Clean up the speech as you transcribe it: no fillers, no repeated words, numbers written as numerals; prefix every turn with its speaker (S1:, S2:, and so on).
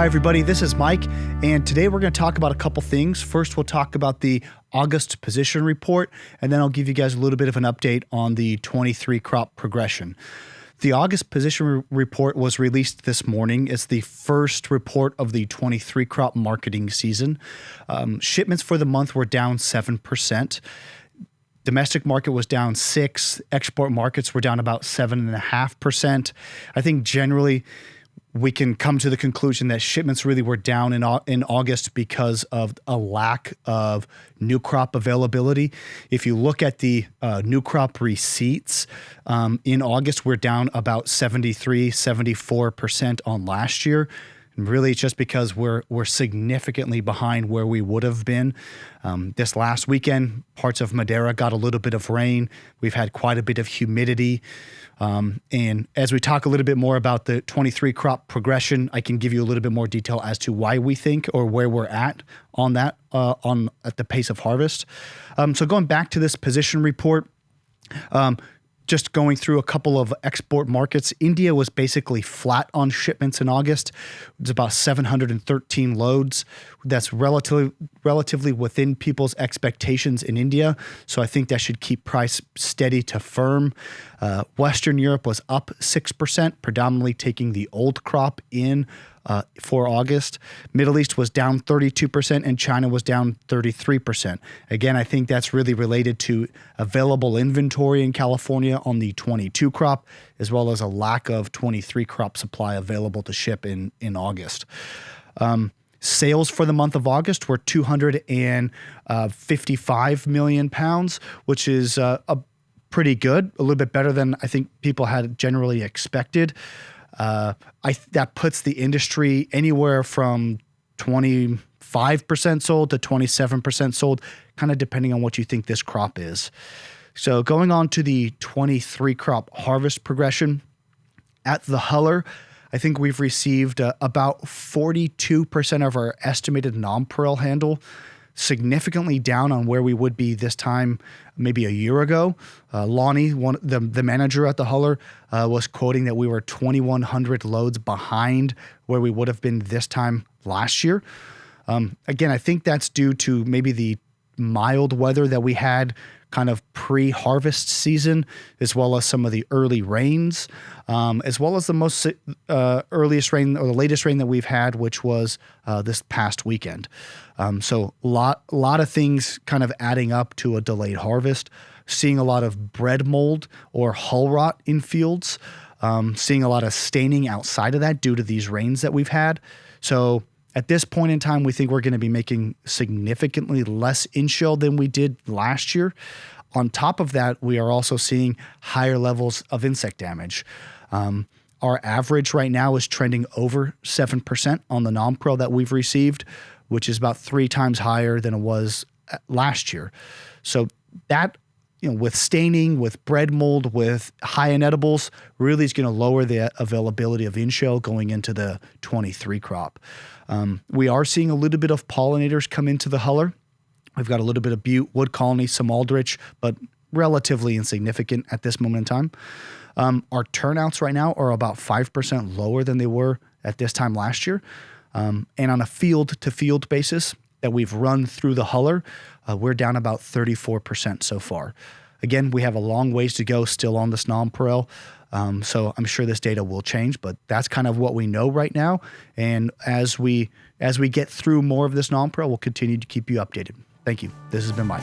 S1: Hi, everybody. This is Mike, and today we're going to talk about a couple things. First, we'll talk about the August position report, and then I'll give you guys a little bit of an update on the 23 crop progression. The August position report was released this morning. It's the first report of the 23 crop marketing season. Shipments for the month were down 7%. Domestic market was down 6%. Export markets were down about 7.5%. I think generally we can come to the conclusion that shipments really were down in August because of a lack of new crop availability. If you look at the new crop receipts in August, we're down about 74% on last year. And really, it's just because we're significantly behind where we would have been. This last weekend, parts of Madeira got a little bit of rain. We've had quite a bit of humidity. And as we talk a little bit more about the 23 crop progression, I can give you a little bit more detail as to why we think or where we're at on that, at the pace of harvest. So going back to this position report, just going through a couple of export markets, India was basically flat on shipments in August. It's about 713 loads. That's relatively within people's expectations in India. So I think that should keep price steady to firm. Western Europe was up 6%, predominantly taking the old crop in for August. Middle East was down 32% and China was down 33%. Again, I think that's really related to available inventory in California on the 22 crop, as well as a lack of 23 crop supply available to ship in August. Sales for the month of August were 255 million pounds, which is pretty good, a little bit better than I think people had generally expected. That puts the industry anywhere from 25% sold to 27% sold, kind of depending on what you think this crop is. So going on to the 23 crop harvest progression, at the huller, I think we've received about 42% of our estimated nonpareil handle, significantly down on where we would be this time maybe a year ago. Lonnie, the manager at the huller, was quoting that we were 2,100 loads behind where we would have been this time last year. Again, I think that's due to maybe the mild weather that we had kind of pre-harvest season, as well as some of the early rains, as well as the most earliest rain or the latest rain that we've had, which was this past weekend. So a lot of things kind of adding up to a delayed harvest, seeing a lot of bread mold or hull rot in fields, seeing a lot of staining outside of that due to these rains that we've had. So at this point in time, we think we're going to be making significantly less in-shell than we did last year. On top of that, we are also seeing higher levels of insect damage. Our average right now is trending over 7% on the nonpareil that we've received, which is about 3 times higher than it was last year. So that, with staining, with bread mold, with high in edibles, really is going to lower the availability of in-shell going into the 23 crop. We are seeing a little bit of pollinators come into the huller. We've got a little bit of butte, wood colony, some aldrich, but relatively insignificant at this moment in time. Our turnouts right now are about 5% lower than they were at this time last year. And on a field-to-field basis that we've run through the huller, we're down about 34% so far. Again, we have a long ways to go still on this nonpareil. So I'm sure this data will change, but that's kind of what we know right now. And as we get through more of this nonpareil, we'll continue to keep you updated. Thank you. This has been Mike.